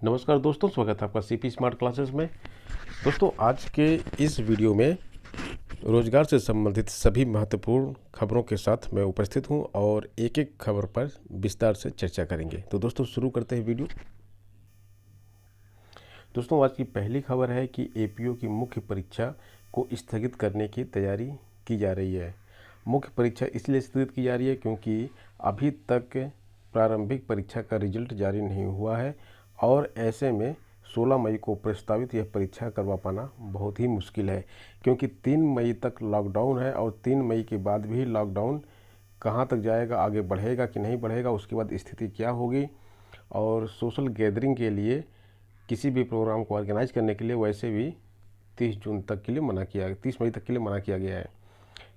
नमस्कार दोस्तों, स्वागत है आपका सीपी स्मार्ट क्लासेस में। दोस्तों, आज के इस वीडियो में रोजगार से संबंधित सभी महत्वपूर्ण खबरों के साथ मैं उपस्थित हूं और एक एक खबर पर विस्तार से चर्चा करेंगे। तो दोस्तों, शुरू करते हैं वीडियो। दोस्तों, आज की पहली खबर है कि एपीओ की मुख्य परीक्षा को स्थगित करने की तैयारी की जा रही है। मुख्य परीक्षा इसलिए स्थगित की जा रही है क्योंकि अभी तक प्रारंभिक परीक्षा का रिजल्ट जारी नहीं हुआ है और ऐसे में 16 मई को प्रस्तावित यह परीक्षा करवा पाना बहुत ही मुश्किल है, क्योंकि 3 मई तक लॉकडाउन है और 3 मई के बाद भी लॉकडाउन कहाँ तक जाएगा, आगे बढ़ेगा कि नहीं बढ़ेगा, उसके बाद स्थिति क्या होगी। और सोशल गैदरिंग के लिए, किसी भी प्रोग्राम को ऑर्गेनाइज करने के लिए वैसे भी 30 जून तक के लिए मना किया 30 मई तक के लिए मना किया गया है।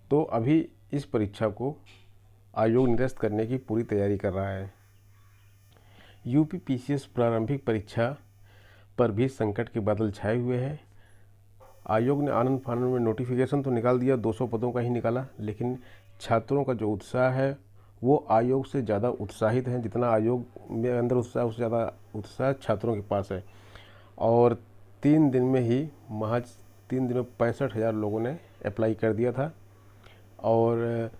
तो अभी इस परीक्षा को आयोग निरस्त करने की पूरी तैयारी कर रहा है। यूपी पीसीएस प्रारंभिक परीक्षा पर भी संकट के बादल छाए हुए हैं। आयोग ने आनंद फानंद में नोटिफिकेशन तो निकाल दिया, 200 पदों का ही निकाला, लेकिन छात्रों का जो उत्साह है वो आयोग से ज़्यादा उत्साहित है। जितना आयोग में अंदर उत्साह, उससे ज़्यादा उत्साह छात्रों के पास है। और 3 दिन में ही, महज 3 दिन में 65,000 लोगों ने अप्लाई कर दिया था। और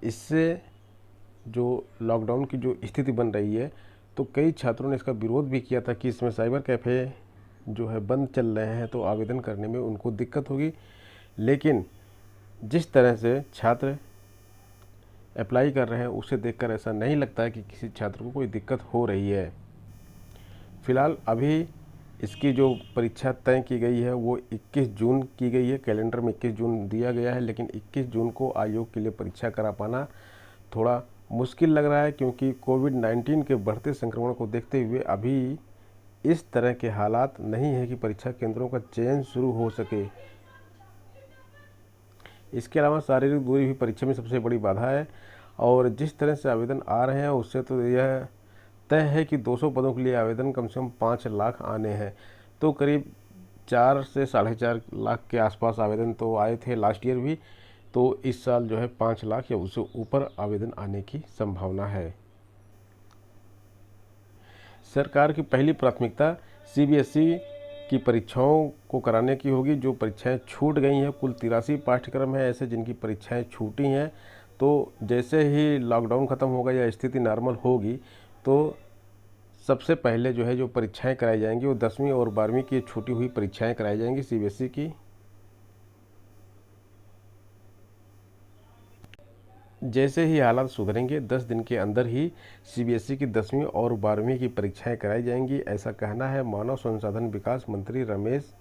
इससे जो लॉकडाउन की जो स्थिति बन रही है, तो कई छात्रों ने इसका विरोध भी किया था कि इसमें साइबर कैफ़े जो है बंद चल रहे हैं तो आवेदन करने में उनको दिक्कत होगी। लेकिन जिस तरह से छात्र अप्लाई कर रहे हैं उसे देखकर ऐसा नहीं लगता है कि किसी छात्र को कोई दिक्कत हो रही है। फ़िलहाल अभी इसकी जो परीक्षा तय की गई है वो 21 जून की गई है। कैलेंडर में 21 जून दिया गया है, लेकिन 21 जून को आयोग के लिए परीक्षा करा पाना थोड़ा मुश्किल लग रहा है, क्योंकि कोविड-19 के बढ़ते संक्रमण को देखते हुए अभी इस तरह के हालात नहीं है कि परीक्षा केंद्रों का चयन शुरू हो सके। इसके अलावा शारीरिक दूरी भी परीक्षा में सबसे बड़ी बाधा है और जिस तरह से आवेदन आ रहे हैं उससे तो यह तय है कि 200 पदों के लिए आवेदन कम से कम 5 लाख आने हैं। तो करीब 4 से 4.5 लाख के आसपास आवेदन तो आए थे लास्ट ईयर भी। तो इस साल जो है 5 लाख या उससे ऊपर आवेदन आने की संभावना है। सरकार की पहली प्राथमिकता सीबीएसई की परीक्षाओं को कराने की होगी। जो परीक्षाएं छूट गई हैं, कुल 83 पाठ्यक्रम हैं ऐसे जिनकी परीक्षाएं छूटी हैं। तो जैसे ही लॉकडाउन ख़त्म होगा या स्थिति नॉर्मल होगी तो सबसे पहले जो है जो परीक्षाएं कराई जाएंगी वो 10वीं और 12वीं की छूटी हुई परीक्षाएं कराई जाएंगी सीबीएसई की। जैसे ही हालात सुधरेंगे 10 दिन के अंदर ही सीबीएसई की 10वीं और 12वीं की परीक्षाएं कराई जाएंगी, ऐसा कहना है मानव संसाधन विकास मंत्री रमेश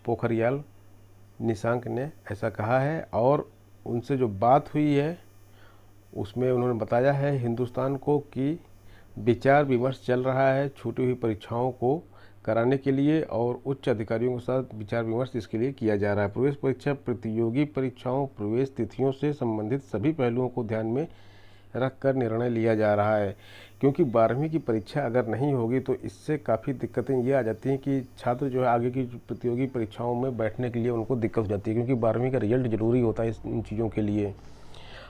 पोखरियाल निशंक ने ऐसा कहा है। और उनसे जो बात हुई है उसमें उन्होंने बताया है हिंदुस्तान को कि विचार विमर्श चल रहा है छूटी हुई परीक्षाओं को कराने के लिए और उच्च अधिकारियों के साथ विचार विमर्श इसके लिए किया जा रहा है। प्रवेश परीक्षा, प्रतियोगी परीक्षाओं, प्रवेश तिथियों से संबंधित सभी पहलुओं को ध्यान में रखकर निर्णय लिया जा रहा है, क्योंकि 12वीं की परीक्षा अगर नहीं होगी तो इससे काफ़ी दिक्कतें ये आ जाती हैं कि छात्र जो है आगे की प्रतियोगी परीक्षाओं में बैठने के लिए उनको दिक्कत हो जाती है, क्योंकि 12वीं का रिजल्ट ज़रूरी होता है इन चीज़ों के लिए।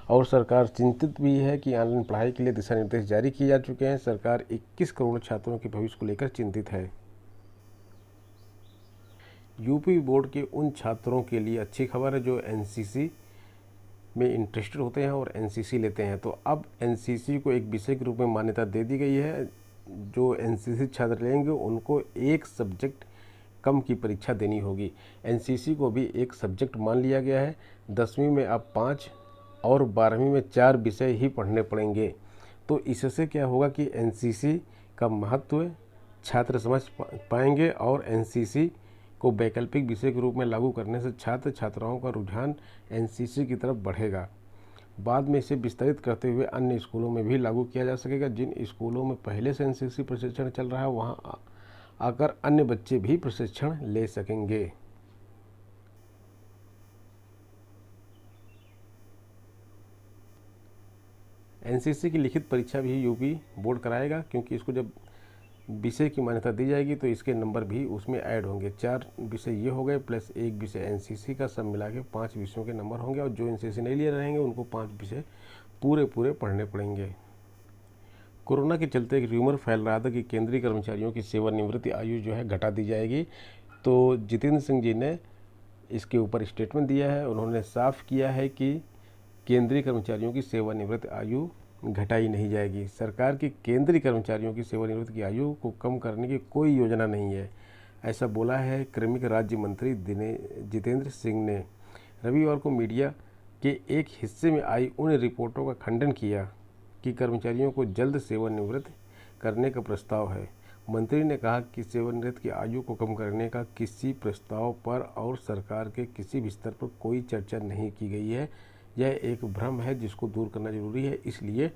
और सरकार चिंतित भी है कि ऑनलाइन पढ़ाई के लिए दिशा निर्देश जारी किए जा चुके हैं। सरकार 21 करोड़ छात्रों के भविष्य को लेकर चिंतित है। यूपी बोर्ड के उन छात्रों के लिए अच्छी खबर है जो एनसीसी में इंटरेस्टेड होते हैं और एनसीसी लेते हैं। तो अब एनसीसी को एक विषय के रूप में मान्यता दे दी गई है। जो एनसीसी छात्र लेंगे उनको एक सब्जेक्ट कम की परीक्षा देनी होगी। एनसीसी को भी एक सब्जेक्ट मान लिया गया है। 10वीं में अब 5 और 12वीं में 4 विषय ही पढ़ने पड़ेंगे। तो इससे क्या होगा कि एनसीसी का महत्व छात्र समझ पाएंगे और एनसीसी को वैकल्पिक विषय के रूप में लागू करने से छात्र छात्राओं का रुझान एनसीसी की तरफ बढ़ेगा। बाद में इसे विस्तारित करते हुए अन्य स्कूलों में भी लागू किया जा सकेगा। जिन स्कूलों में पहले से एनसीसी प्रशिक्षण चल रहा है वहाँ आकर अन्य बच्चे भी प्रशिक्षण ले सकेंगे। एनसीसी की लिखित परीक्षा भी यूपी बोर्ड कराएगा, क्योंकि इसको जब विषय की मान्यता दी जाएगी तो इसके नंबर भी उसमें ऐड होंगे। 4 विषय ये हो गए प्लस 1 विषय एनसीसी का, सब मिला के 5 विषयों के नंबर होंगे। और जो एनसीसी नहीं लिए रहेंगे उनको 5 विषय पूरे पढ़ने पड़ेंगे। कोरोना के चलते एक र्यूमर फैल रहा था कि केंद्रीय कर्मचारियों की सेवानिवृत्ति आयु जो है घटा दी जाएगी। तो जितेंद्र सिंह जी ने इसके ऊपर स्टेटमेंट दिया है। उन्होंने साफ किया है कि केंद्रीय कर्मचारियों की सेवानिवृत्ति आयु घटाई नहीं जाएगी। सरकार की केंद्रीय कर्मचारियों की सेवानिवृत्ति की आयु को कम करने की कोई योजना नहीं है, ऐसा बोला है कार्मिक राज्य मंत्री जितेंद्र सिंह ने। रविवार को मीडिया के एक हिस्से में आई उन रिपोर्टों का खंडन किया कि कर्मचारियों को जल्द सेवानिवृत्त करने का प्रस्ताव है। मंत्री ने कहा कि सेवानिवृत्ति की आयु को कम करने का किसी प्रस्ताव पर और सरकार के किसी भी स्तर पर कोई चर्चा नहीं की गई है। यह एक भ्रम है जिसको दूर करना जरूरी है, इसलिए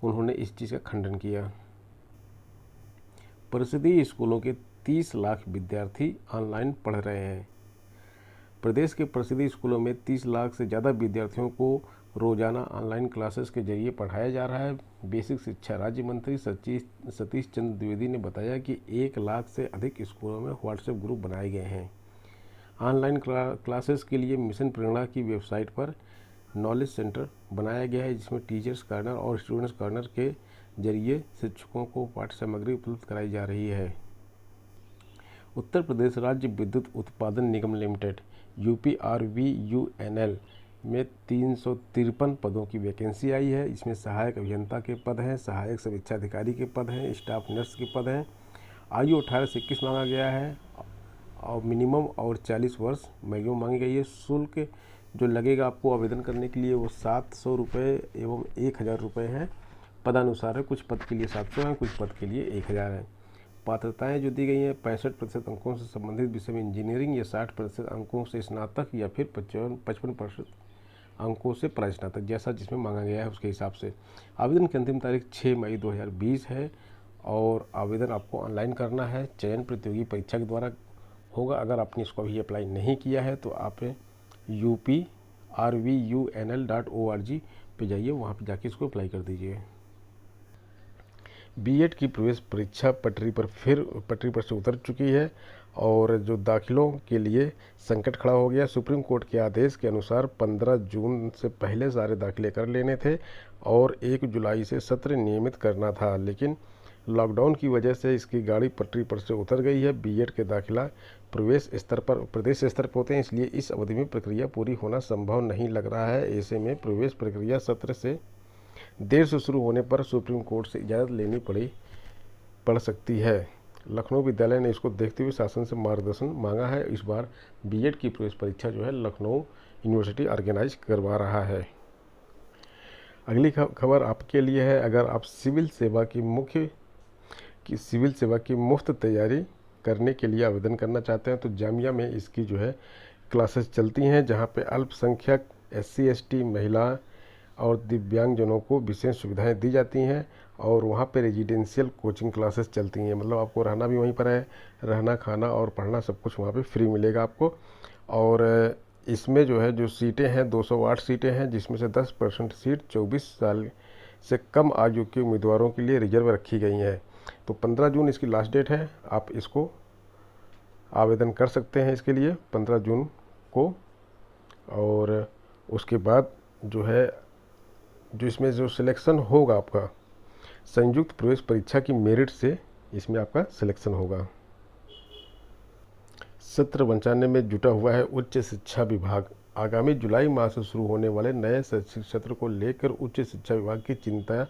उन्होंने इस चीज़ का खंडन किया। परिषदीय स्कूलों के 30 लाख विद्यार्थी ऑनलाइन पढ़ रहे हैं। प्रदेश के परिषदीय स्कूलों में 30 लाख से ज़्यादा विद्यार्थियों को रोजाना ऑनलाइन क्लासेस के जरिए पढ़ाया जा रहा है। बेसिक शिक्षा राज्य मंत्री सतीश चंद्र द्विवेदी ने बताया कि 1 लाख से अधिक स्कूलों में व्हाट्सएप ग्रुप बनाए गए हैं। ऑनलाइन क्लासेस के लिए मिशन प्रेरणा की वेबसाइट पर नॉलेज सेंटर बनाया गया है, जिसमें टीचर्स कॉर्नर और स्टूडेंट्स कॉर्नर के जरिए शिक्षकों को पाठ्य सामग्री उपलब्ध कराई जा रही है। उत्तर प्रदेश राज्य विद्युत उत्पादन निगम लिमिटेड UPRVUNL में 353 पदों की वैकेंसी आई है। इसमें सहायक अभियंता के पद हैं, सहायक समीक्षा अधिकारी के पद हैं, स्टाफ नर्स के पद हैं। आयु 18 से 21 मांगा गया है और मिनिमम और 40 वर्ष मैक्सिमम मांगी गई है। शुल्क जो लगेगा आपको आवेदन करने के लिए वो 700 रुपये एवं 1000 रुपये है। पदानुसार है, कुछ पद के लिए 700 हैं, कुछ पद के लिए 1000 है। पात्रताएं जो दी गई हैं 65% अंकों से संबंधित विषय में इंजीनियरिंग या 60% अंकों से स्नातक या फिर 55% अंकों से प्रास्नातक, जैसा जिसमें मांगा गया है उसके हिसाब से। आवेदन की अंतिम तारीख 6 मई 2020 है और आवेदन आपको ऑनलाइन करना है। चयन प्रतियोगी परीक्षा के द्वारा होगा। अगर आपने इसको अभी अप्लाई नहीं किया है तो आप UPRVUNL.org पे जाइए, वहाँ पे जाके इसको अप्लाई कर दीजिए। बीएड की प्रवेश परीक्षा पटरी पर से उतर चुकी है और जो दाखिलों के लिए संकट खड़ा हो गया। सुप्रीम कोर्ट के आदेश के अनुसार 15 जून से पहले सारे दाखिले कर लेने थे और 1 जुलाई से सत्र नियमित करना था, लेकिन लॉकडाउन की वजह से इसकी गाड़ी पटरी पर से उतर गई है। बीएड के दाखिला प्रदेश स्तर पर होते हैं, इसलिए इस अवधि में प्रक्रिया पूरी होना संभव नहीं लग रहा है। ऐसे में प्रवेश प्रक्रिया सत्र से देर से शुरू होने पर सुप्रीम कोर्ट से इजाज़त लेनी पड़ सकती है। लखनऊ विद्यालय ने इसको देखते हुए शासन से मार्गदर्शन मांगा है। इस बार बीएड की प्रवेश परीक्षा जो है लखनऊ यूनिवर्सिटी ऑर्गेनाइज करवा रहा है। अगली खबर आपके लिए है। अगर आप सिविल सेवा की मुफ्त तैयारी करने के लिए आवेदन करना चाहते हैं तो जामिया में इसकी जो है क्लासेस चलती हैं, जहां पे अल्पसंख्यक, SC ST, महिला और दिव्यांगजनों को विशेष सुविधाएं दी जाती हैं और वहाँ पे रेजिडेंशियल कोचिंग क्लासेस चलती हैं। मतलब आपको रहना भी वहीं पर है, रहना, खाना और पढ़ना सब कुछ वहाँ पे फ्री मिलेगा आपको। और इसमें जो है जो सीटें हैं 208 सीटें हैं, जिसमें से 10% सीट 24 साल से कम आयु के उम्मीदवारों के लिए रिजर्व रखी गई हैं। तो 15 जून इसकी लास्ट डेट है, आप इसको आवेदन कर सकते हैं इसके लिए 15 जून को। और उसके बाद जो है जो इसमें जो सिलेक्शन होगा आपका संयुक्त प्रवेश परीक्षा की मेरिट से इसमें आपका सिलेक्शन होगा। सत्र बचाने में जुटा हुआ है उच्च शिक्षा विभाग। आगामी जुलाई माह से शुरू होने वाले नए शैक्षिक सत्र को लेकर उच्च शिक्षा विभाग की चिंता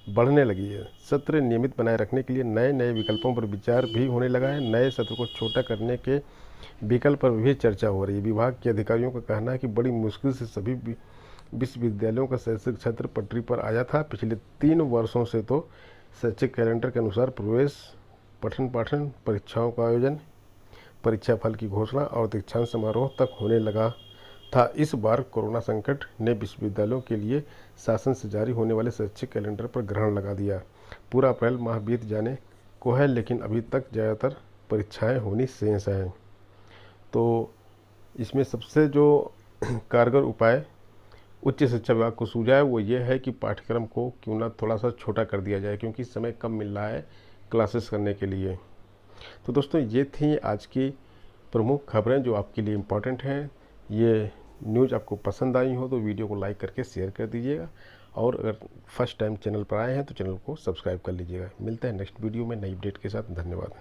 बढ़ने लगी है। सत्र नियमित बनाए रखने के लिए नए विकल्पों पर विचार भी होने लगा है। नए सत्र को छोटा करने के विकल्प पर भी चर्चा हो रही है। विभाग के अधिकारियों का कहना है कि बड़ी मुश्किल से सभी विश्वविद्यालयों का शैक्षिक सत्र पटरी पर आया था। पिछले 3 वर्षों से तो शैक्षिक कैलेंडर के अनुसार प्रवेश, पठन पाठन परीक्षाओं का आयोजन, परीक्षा फल की घोषणा और दीक्षांत समारोह तक होने लगा था। इस बार कोरोना संकट ने विश्वविद्यालयों के लिए शासन से जारी होने वाले शैक्षिक कैलेंडर पर ग्रहण लगा दिया। पूरा अप्रैल माह बीत जाने को है, लेकिन अभी तक ज़्यादातर परीक्षाएं होनी शेष हैं। तो इसमें सबसे जो कारगर उपाय उच्च शिक्षा विभाग को सूझा है वो ये है कि पाठ्यक्रम को क्यों ना थोड़ा सा छोटा कर दिया जाए, क्योंकि समय कम मिल रहा है क्लासेस करने के लिए। तो दोस्तों ये थी आज की प्रमुख खबरें जो आपके लिए इम्पोर्टेंट हैं। ये न्यूज़ आपको पसंद आई हो तो वीडियो को लाइक करके शेयर कर दीजिएगा और अगर फर्स्ट टाइम चैनल पर आए हैं तो चैनल को सब्सक्राइब कर लीजिएगा। मिलते हैं नेक्स्ट वीडियो में नई अपडेट के साथ। धन्यवाद।